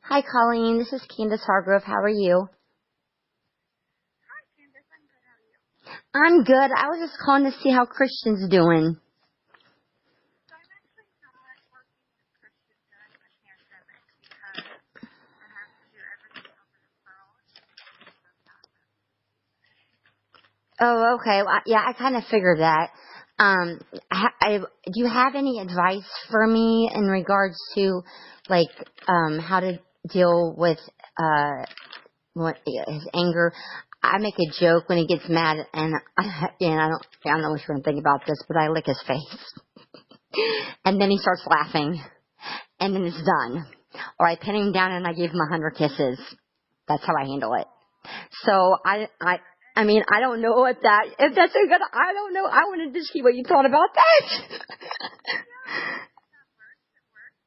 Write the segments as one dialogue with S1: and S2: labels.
S1: Hi, Colleen. This is Candace Hargrove. How are you?
S2: Hi, Candace. I'm good. How are you?
S1: I'm good. I was just calling to see how Christian's doing.
S2: So I'm actually not working with Christian during the pandemic because I have to do everything over the phone.
S1: Oh, okay. Well, yeah, I kind of figured that. Do you have any advice for me in regards to, like, how to deal with his anger? I make a joke when he gets mad, and I don't know what you're gonna think about this, but I lick his face, and then he starts laughing, and then it's done. Or I pin him down and I give him 100 kisses. That's how I handle it. So I mean, I don't know if that's a good, I don't know. I wanted to see what you thought about that.
S2: Yeah, that works. It works.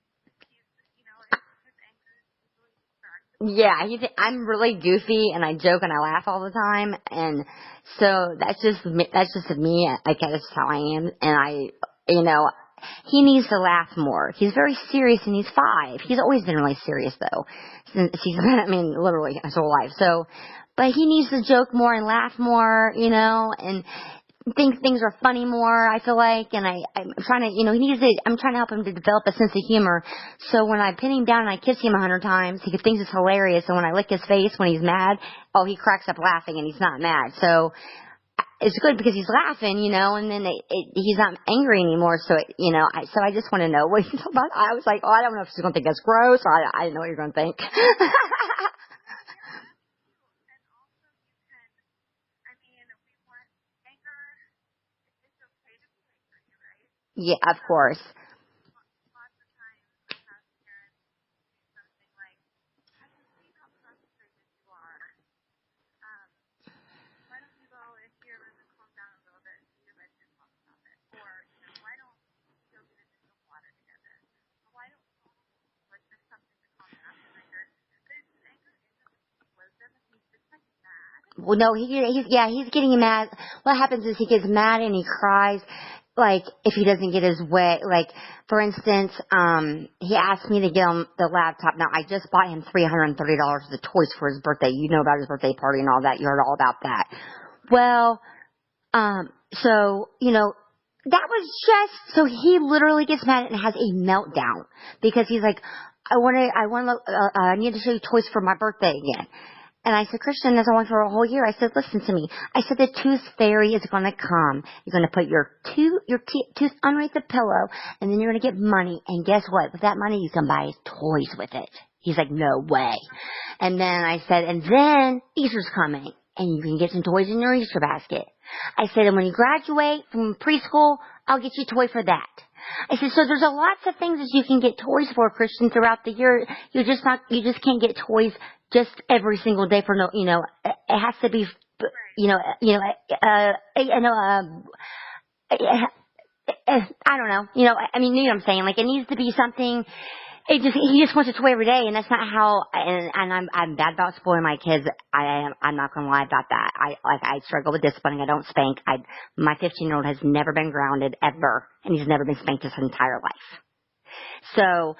S2: His anger is easily distractible.
S1: Yeah, I'm really goofy and I joke and I laugh all the time, and so that's just me. I guess that's how I am, and he needs to laugh more. He's very serious and he's 5. He's always been really serious though, since literally his whole life. So, but he needs to joke more and laugh more, and think things are funny more, I feel like, and I'm trying to, I'm trying to help him to develop a sense of humor. So when I pin him down and I kiss him 100 times, he thinks it's hilarious. And when I lick his face when he's mad, he cracks up laughing and he's not mad. So it's good because he's laughing, and then he's not angry anymore. So, I just want to know what you thought about. I was like, I don't know if she's going to think that's gross. I didn't know what you're going to think. Yeah, of course.
S2: Lots of times I have parents do something like, I can see how frustrated you are. Why don't you go into your room and calm down a little bit and see your bedroom talk about it? Or, why don't you go get a drink of water together? Or why don't you like there's something to calm down his anger? But his anger isn't explosive. He's just like mad.
S1: Well, no, he's getting mad. What happens is he gets mad and he cries, like, if he doesn't get his way. Like, for instance, he asked me to get him the laptop. Now, I just bought him $330 worth of toys for his birthday. You know about his birthday party and all that. You heard all about that. Well, so, that was so he literally gets mad and has a meltdown because he's like, I need to show you toys for my birthday again. And I said, Christian, that's all for a whole year. I said, listen to me. I said, the tooth fairy is going to come. You're going to put your tooth underneath the pillow, and then you're going to get money. And guess what? With that money, you can buy toys with it. He's like, no way. And then I said, and then Easter's coming, and you can get some toys in your Easter basket. I said, and when you graduate from preschool, I'll get you a toy for that. I said, so there's lots of things that you can get toys for, Christian, throughout the year. You just can't get toys just every single day for it has to be, I don't know, I mean, you know what I'm saying? Like, it needs to be something. He just wants a toy every day, and that's not how. And I'm bad about spoiling my kids. I'm not gonna lie about that. I struggle with disciplining. I don't spank. My 15-year-old has never been grounded ever, and he's never been spanked his entire life. So,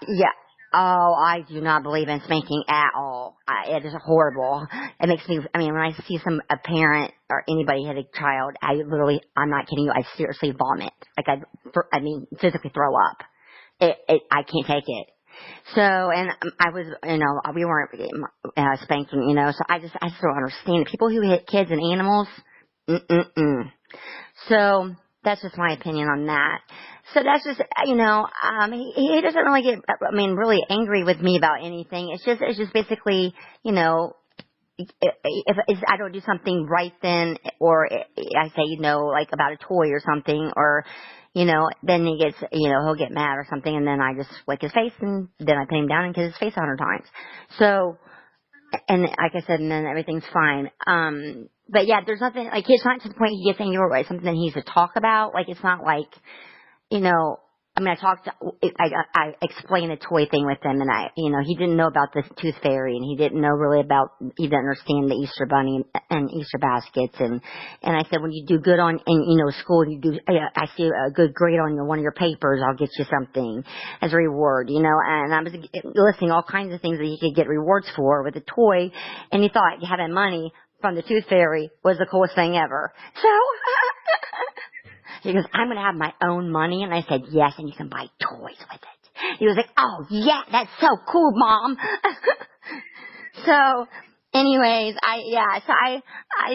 S1: yeah. Oh, I do not believe in spanking at all. It is horrible. It makes me, when I see a parent or anybody hit a child, I'm not kidding you, I seriously vomit. Like, physically throw up. I can't take it. So, and I was, we weren't spanking, so I just don't understand. People who hit kids and animals, So, that's just my opinion on that. So that's just, he doesn't really get, really angry with me about anything. It's just basically, if I don't do something right then, or I say, like about a toy or something, or, then he gets, he'll get mad or something, and then I just lick his face, and then I pin him down and kiss his face 100 times. So, and like I said, and then everything's fine. But yeah, there's nothing, like, it's not to the point he gets angry or it's something that he needs to talk about. Like, it's not like, I mean, I explained the toy thing with him, and he didn't know about the tooth fairy, and he didn't know really he didn't understand the Easter bunny and Easter baskets, and I said, when you do good school, and you do, I see a good grade on one of your papers, I'll get you something as a reward, and I was listing all kinds of things that he could get rewards for with the toy, and he thought having money from the tooth fairy was the coolest thing ever. So, he goes, I'm going to have my own money. And I said, yes, and you can buy toys with it. He was like, oh, yeah, that's so cool, Mom. So, anyways, I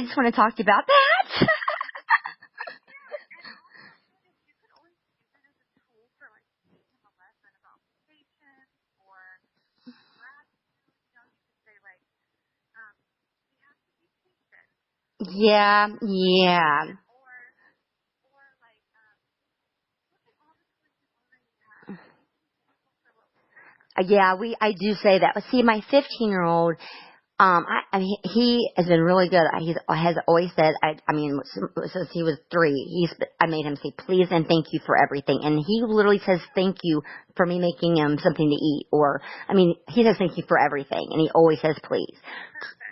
S1: just want to talk to you about that. Yeah. Yeah, I do say that. But see, my 15-year-old, he has been really good. He has always said, since he was 3, I made him say please and thank you for everything. And he literally says thank you for me making him something to eat. He says thank you for everything. And he always says please.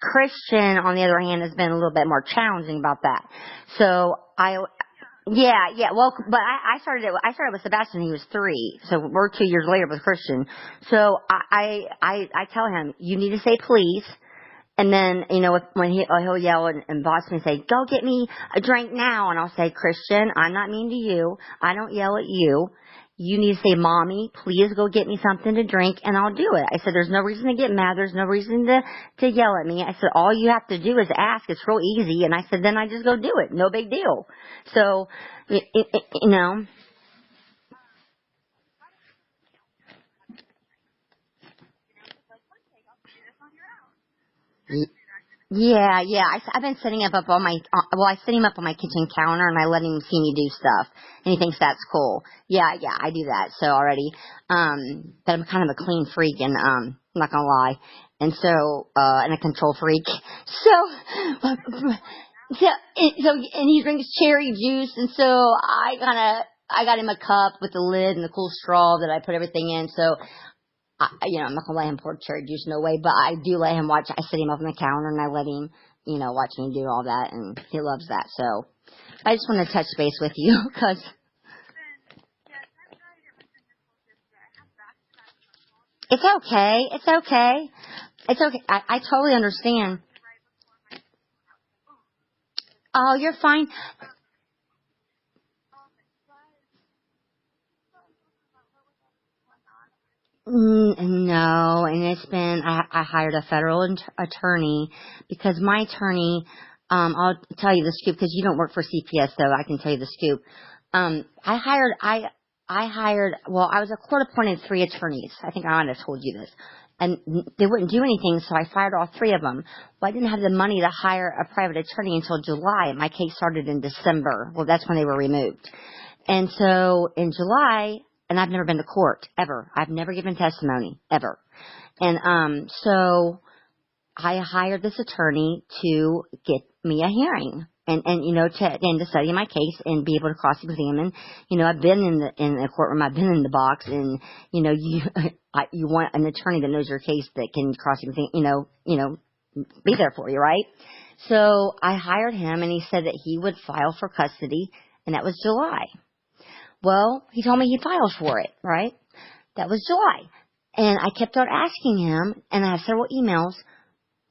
S1: Christian, on the other hand, has been a little bit more challenging about that. So yeah. Well, but I started with Sebastian when he was 3. So we're 2 years later with Christian. So I tell him, you need to say please. And then, when he'll yell and boss me and say, go get me a drink now. And I'll say, Christian, I'm not mean to you. I don't yell at you. You need to say, Mommy, please go get me something to drink, and I'll do it. I said, there's no reason to get mad. There's no reason to yell at me. I said, all you have to do is ask. It's real easy. And I said, then I just go do it. No big deal. So, Yeah. I've been setting up on my, I set him up on my kitchen counter, and I let him see me do stuff, and he thinks that's cool. Yeah, I do that, so already. But I'm kind of a clean freak, and, I'm not gonna lie. And so, and a control freak. So, and he drinks cherry juice, and so I got him a cup with the lid and the cool straw that I put everything in, so, I'm not gonna let him pour cherry juice, no way, but I do let him watch. I sit him up on the counter and I let him, watch me do all that, and he loves that. So I just want to touch base with you because it's okay. I totally understand. Oh, you're fine. No, and it's been, I hired a federal attorney because my attorney, I'll tell you the scoop because you don't work for CPS, so I can tell you the scoop. I hired, well, I was a court appointed 3 attorneys. I think I might have told you this. And they wouldn't do anything, so I fired all 3 of them. Well, I didn't have the money to hire a private attorney until July. My case started in December. Well, that's when they were removed. And so in July, and I've never been to court, ever. I've never given testimony, ever. And so I hired this attorney to get me a hearing and to study my case and be able to cross-examine. I've been in the courtroom, I've been in the box, and, you want an attorney that knows your case that can cross-examine, be there for you, right? So I hired him, and he said that he would file for custody, and that was July. Well, he told me he filed for it, right? That was July. And I kept on asking him, and I have several emails,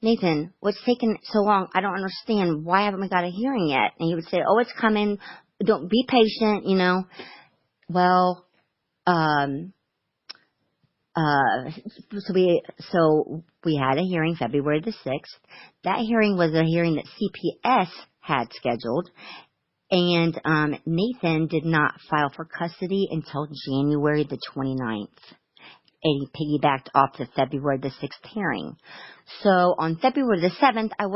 S1: Nathan, what's taking so long? I don't understand. Why haven't we got a hearing yet? And he would say, oh, it's coming. Don't be patient, Well, so we had a hearing February the 6th. That hearing was a hearing that CPS had scheduled. And Nathan did not file for custody until January the 29th. And he piggybacked off the February the 6th hearing. So on February the 7th, and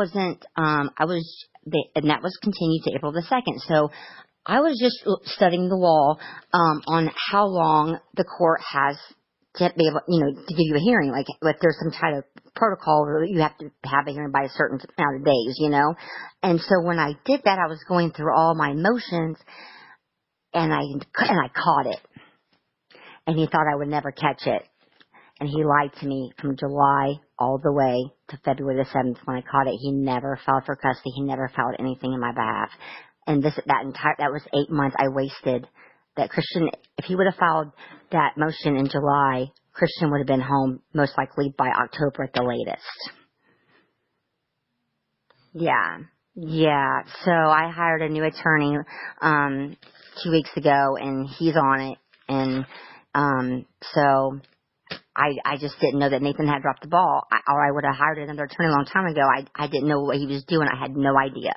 S1: that was continued to April the 2nd. So I was just studying the law on how long the court has to be able, to give you a hearing. Like if there's some kind of protocol where you have to have a hearing by a certain amount of days, And so when I did that, I was going through all my motions, and I caught it. and he thought I would never catch it. And he lied to me from July all the way to February the 7th when I caught it. He never filed for custody. He never filed anything in my behalf. And that was 8 months I wasted. That Christian, if he would have filed that motion in July, Christian would have been home most likely by October at the latest. Yeah. Yeah. So I hired a new attorney, 2 weeks ago, and he's on it. And, so I just didn't know that Nathan had dropped the ball, or I would have hired another attorney a long time ago. I didn't know what he was doing. I had no idea.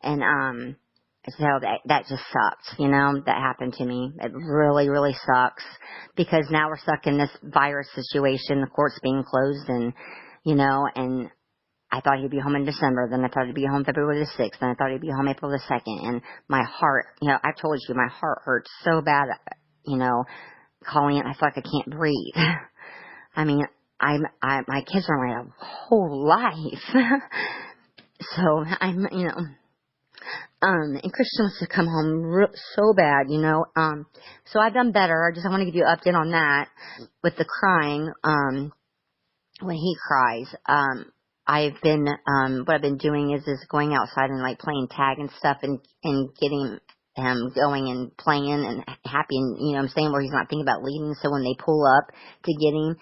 S1: And, so that just sucked, that happened to me. It really, really sucks because now we're stuck in this virus situation. The court's being closed and, and I thought he'd be home in December. Then I thought he'd be home February the 6th. Then I thought he'd be home April the 2nd. And my heart, I told you, my heart hurts so bad, Colleen, I feel like I can't breathe. I mean, my kids are my whole life. So and Christian wants to come home so bad, so I've done better. I want to give you an update on that with the crying, when he cries. What I've been doing is going outside and like playing tag and stuff and getting him going and playing and happy and, what I'm saying, where he's not thinking about leaving. So when they pull up to get him,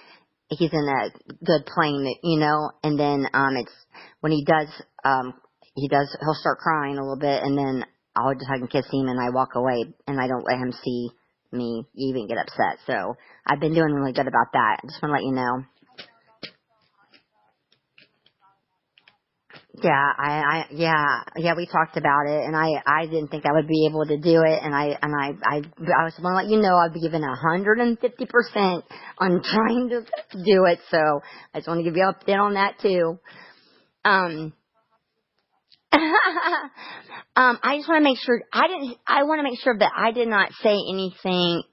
S1: he's in a good playing, and then, it's when he does, he'll start crying a little bit and then I'll just hug and kiss him and I walk away and I don't let him see me even get upset. So I've been doing really good about that. I just want to let you know. Yeah, we talked about it, and I didn't think I would be able to do it, and I was going to let you know I'd be giving 150% on trying to do it, so I just want to give you an update on that too. I just want to make sure I want to make sure that I did not say anything,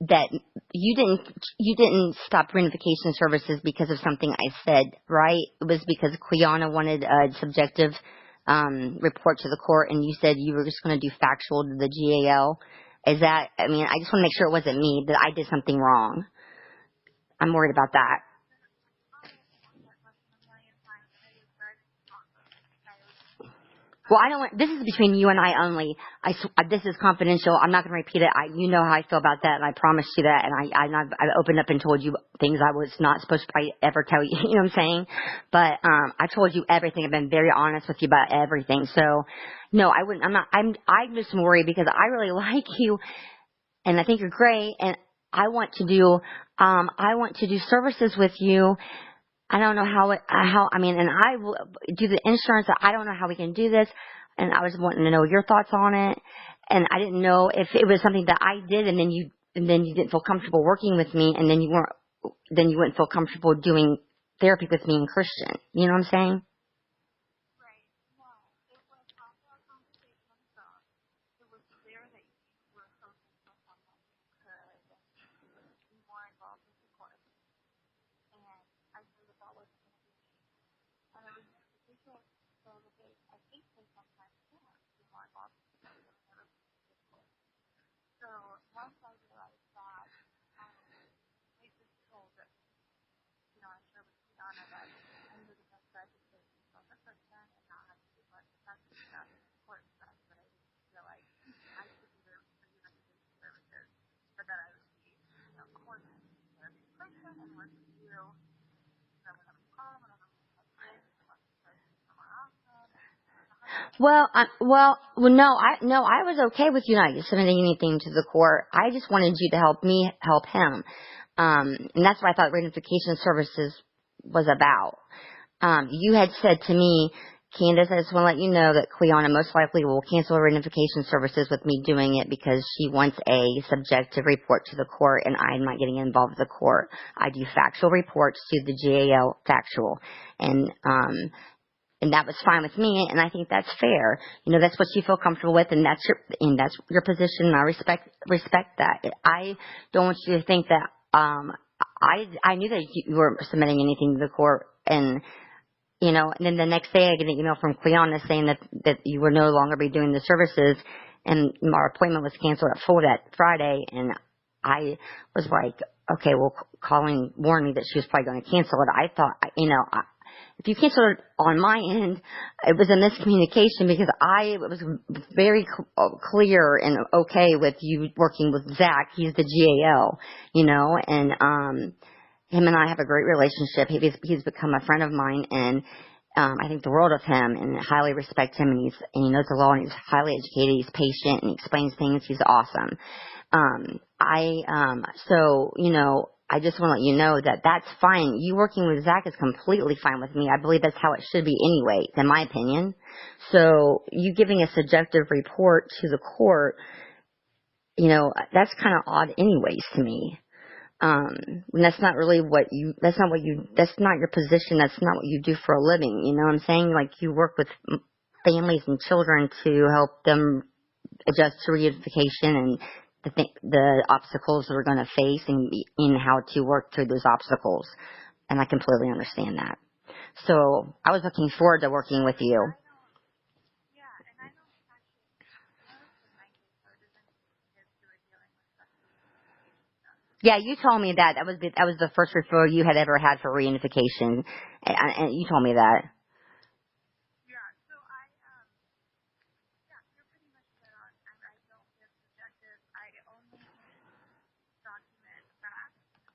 S1: that you didn't stop reunification services because of something I said, right? It was because Quiana wanted a subjective report to the court, and you said you were just going to do factual to the GAL. I just want to make sure it wasn't me, that I did something wrong. I'm worried about that. Well, I don't want, this is between you and I only. This is confidential. I'm not going to repeat it. You know how I feel about that, and I promised you that, and I opened up and told you things I was not supposed to probably ever tell you, you know what I'm saying? But, I told you everything. I've been very honest with you about everything. So, no, I wouldn't, I'm just worried because I really like you, and I think you're great, and I want to do services with you. I don't know and I will do the insurance. I don't know how we can do this. And I was wanting to know your thoughts on it. And I didn't know if it was something that I did and then you didn't feel comfortable working with me and then you wouldn't feel comfortable doing therapy with me and Christian. You know what I'm saying?
S2: Right. No, it was after our conversation on the phone. It was clear that you were hoping for someone who could be more involved with the court. And I knew that wasn't going to be me. And it was ridiculous. So I think they sometimes can be more involved with the court than never be with the court. So once I realized that, I just told that, I shared with Kiana that I knew the best that I could do myself a person and not have to do much practice stuff, court stuff, but I didn't feel like I could do the reunification services, but that I would be, coordinating with every person and work with you.
S1: No, I was okay with you not submitting anything to the court. I just wanted you to help me help him. And that's what I thought reunification services was about. You had said to me, Candace, I just want to let you know that Quiana most likely will cancel reunification services with me doing it because she wants a subjective report to the court and I'm not getting involved with the court. I do factual reports to the GAL factual. And that was fine with me, and I think that's fair. That's what you feel comfortable with, and that's your position, and I respect that. I don't want you to think that, I knew that you weren't submitting anything to the court, and then the next day I get an email from Quiana saying that you will no longer be doing the services, and our appointment was canceled at 4 that Friday, and I was like, okay, well, Colleen warned me that she was probably going to cancel it. I thought, if you canceled it on my end, it was a miscommunication because I was very clear and okay with you working with Zach. He's the GAL, and him and I have a great relationship. He's become a friend of mine, and I think the world of him, and highly respect him. And he knows the law, and he's highly educated. He's patient, and he explains things. He's awesome. I just want to let you know that that's fine. You working with Zach is completely fine with me. I believe that's how it should be anyway, in my opinion. So you giving a subjective report to the court, that's kind of odd anyways to me. That's not really that's not your position. That's not what you do for a living. You know what I'm saying? Like, you work with families and children to help them adjust to reunification and the obstacles that we're going to face and how to work through those obstacles. And I completely understand that. So I was looking forward to working with you. Yeah, you told me that. That was the first referral you had ever had for reunification. And you told me that.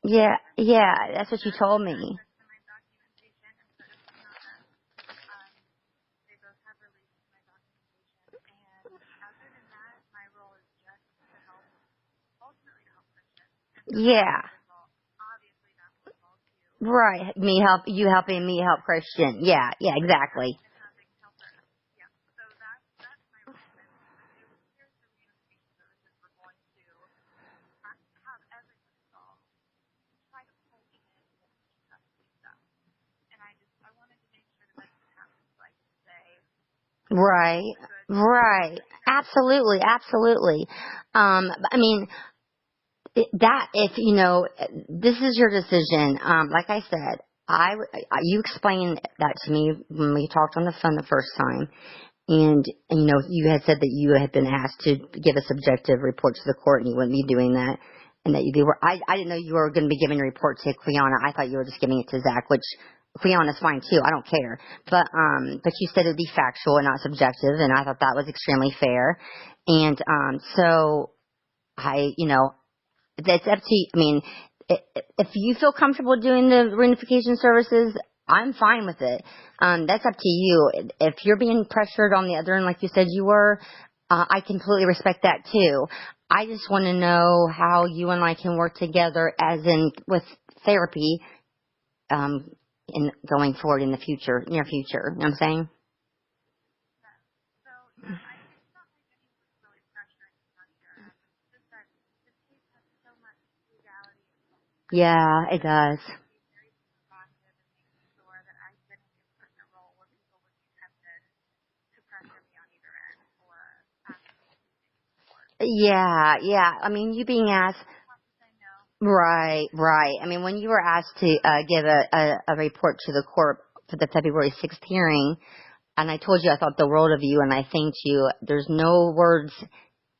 S1: Yeah, that's what you told me. Yeah. Right. You helping me help Christian. Yeah, exactly. Right. Absolutely. I mean, this is your decision. Like I said, you explained that to me when we talked on the phone the first time. And, you had said that you had been asked to give a subjective report to the court and you wouldn't be doing that. And that I didn't know you were going to be giving a report to Quiana. I thought you were just giving it to Zach, which Quiana's fine too. I don't care. But you said it would be factual and not subjective. And I thought that was extremely fair. And, so that's up to you. I mean, if you feel comfortable doing the reunification services, I'm fine with it. That's up to you. If you're being pressured on the other end, like you said you were, I completely respect that too. I just want to know how you and I can work together, as in with therapy, in going forward in the future, near future. You know what I'm saying? Yeah, it does. Yeah. I mean, you being asked. Right. I mean, when you were asked to give a report to the court for the February 6th hearing, and I told you I thought the world of you, and I thanked you. There's no words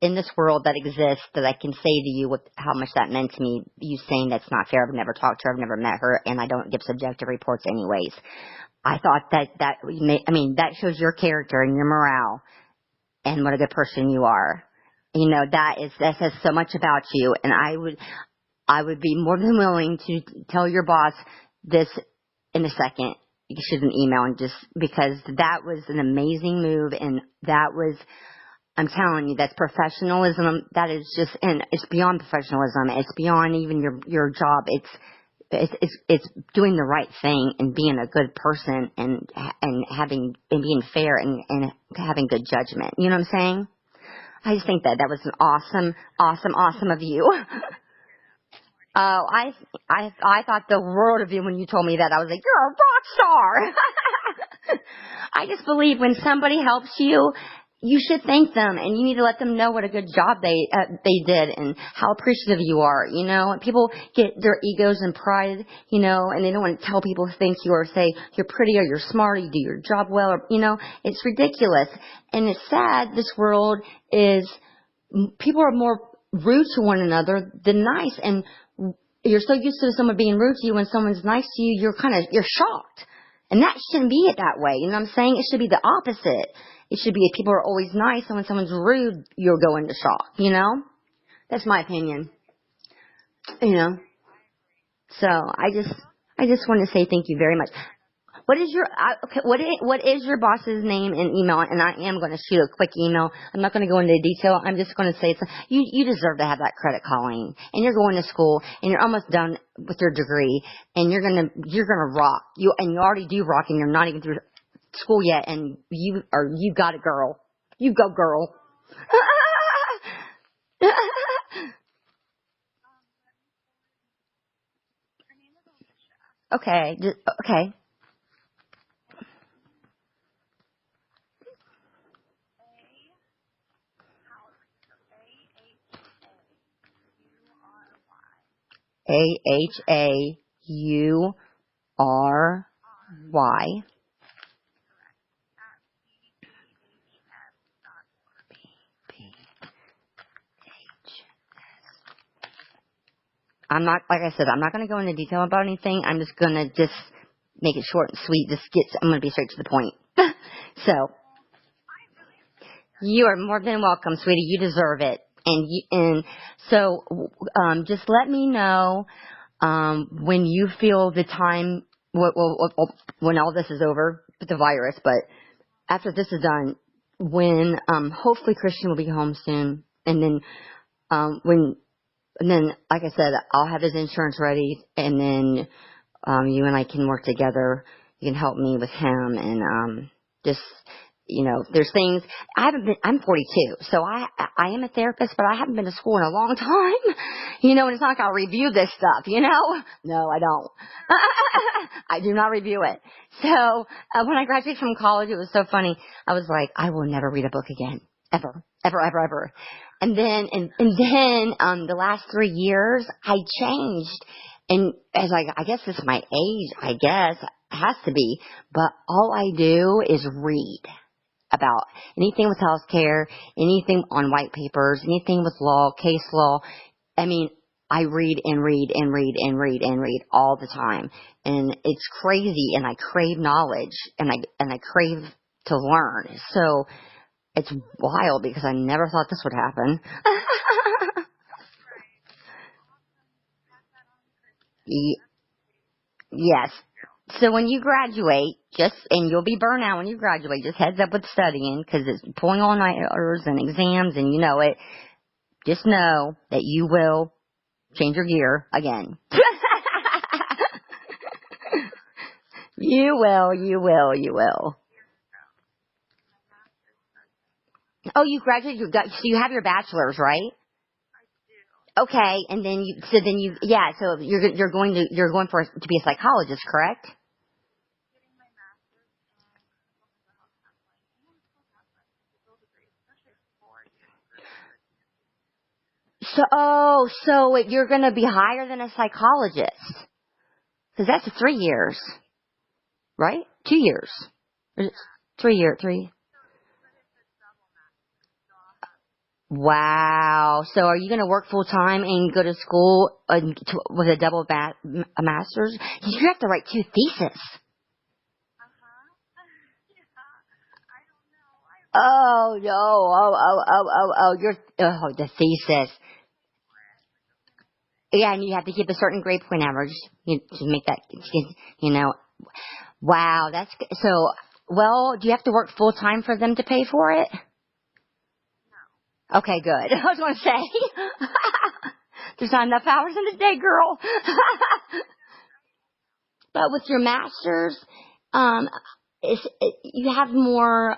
S1: in this world that exist that I can say to you how much that meant to me. You saying that's not fair. I've never talked to her. I've never met her, and I don't give subjective reports anyways. I thought that shows your character and your morale and what a good person you are. That says so much about you, and I would be more than willing to tell your boss this in a second. You should email and because that was an amazing move, and I'm telling you, that's professionalism. That is and it's beyond professionalism. It's beyond even your job. It's doing the right thing and being a good person and being fair and having good judgment. You know what I'm saying? I just think that was an awesome of you. Oh, I thought the world of you when you told me that. I was like, you're a rock star. I just believe when somebody helps you, you should thank them, and you need to let them know what a good job they did and how appreciative you are. People get their egos and pride, and they don't want to tell people thank you or say you're pretty or you're smart or you do your job well, or it's ridiculous. And it's sad. This world is people are more rude to one another than nice. And you're so used to someone being rude to you. When someone's nice to you, you're shocked. And that shouldn't be it that way. You know what I'm saying? It should be the opposite. It should be if people are always nice, and when someone's rude, you'll go into shock, you know? That's my opinion. You know? So I just want to say thank you very much. What is your boss's name and email? And I am going to shoot a quick email. I'm not going to go into detail. I'm just going to say you deserve to have that credit, Colleen. And you're going to school and you're almost done with your degree and you're going to rock. You already do rock and you're not even through school yet and you got it, girl. You go, girl. Okay. Okay. AHAURY. I'm not, like I said, I'm not going to go into detail about anything. I'm just going to make it short and sweet. I'm going to be straight to the point. So, you are more than welcome, sweetie. You deserve it. And so, just let me know, when you feel the time, when all this is over with the virus, but after this is done, when, hopefully Christian will be home soon. And then, like I said, I'll have his insurance ready, and then you and I can work together. You can help me with him, and just, you know, there's things. I'm 42, so I am a therapist, but I haven't been to school in a long time. You know, and it's not like I'll review this stuff, you know? No, I don't. I do not review it. So when I graduated from college, it was so funny. I was like, I will never read a book again. Ever. Ever, ever, ever. And then the last 3 years, I changed. And as I guess it's my age, I guess, it has to be. But all I do is read about anything with healthcare, anything on white papers, anything with law, case law. I mean, I read and read and read and read and read all the time. And it's crazy, and I crave knowledge, and I crave to learn. So it's wild because I never thought this would happen. Yes. So when you graduate, and you'll be burnt out when you graduate, just heads up with studying because it's pulling all-nighters and exams, and you know it. Just know that you will change your gear again. You will. Oh, you graduated. So you have your bachelor's, right? Okay, and then so you're going to be a psychologist, correct? So you're going to be higher than a psychologist, because that's 3 years, right? 2 years, 3 years, 3. Wow. So are you going to work full time and go to school with a double a master's? You have to write 2 theses. Oh no! The thesis. Yeah, and you have to keep a certain grade point average to make that. You know. Wow, that's so. Well, do you have to work full time for them to pay for it? Okay, good. I was going to say, there's not enough hours in the day, girl. But with your master's, you have more,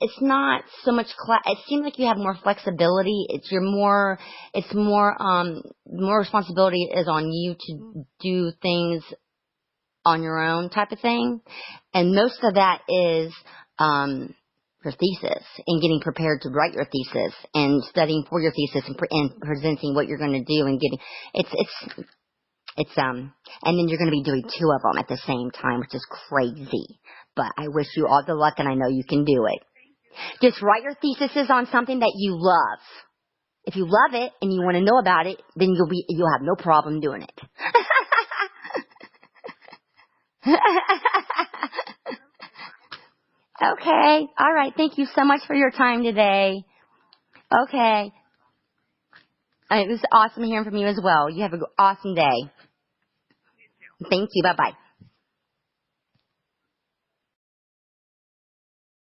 S1: it's not so much it seems like you have more flexibility. More responsibility is on you to do things on your own type of thing. And most of that is, your thesis and getting prepared to write your thesis and studying for your thesis and presenting what you're going to do and getting, and then you're going to be doing 2 of them at the same time, which is crazy. But I wish you all the luck, and I know you can do it. Just write your theses on something that you love. If you love it and you want to know about it, then you'll have no problem doing it. Okay. All right. Thank you so much for your time today. Okay. It was awesome hearing from you as well. You have an awesome day. Thank you. Bye-bye.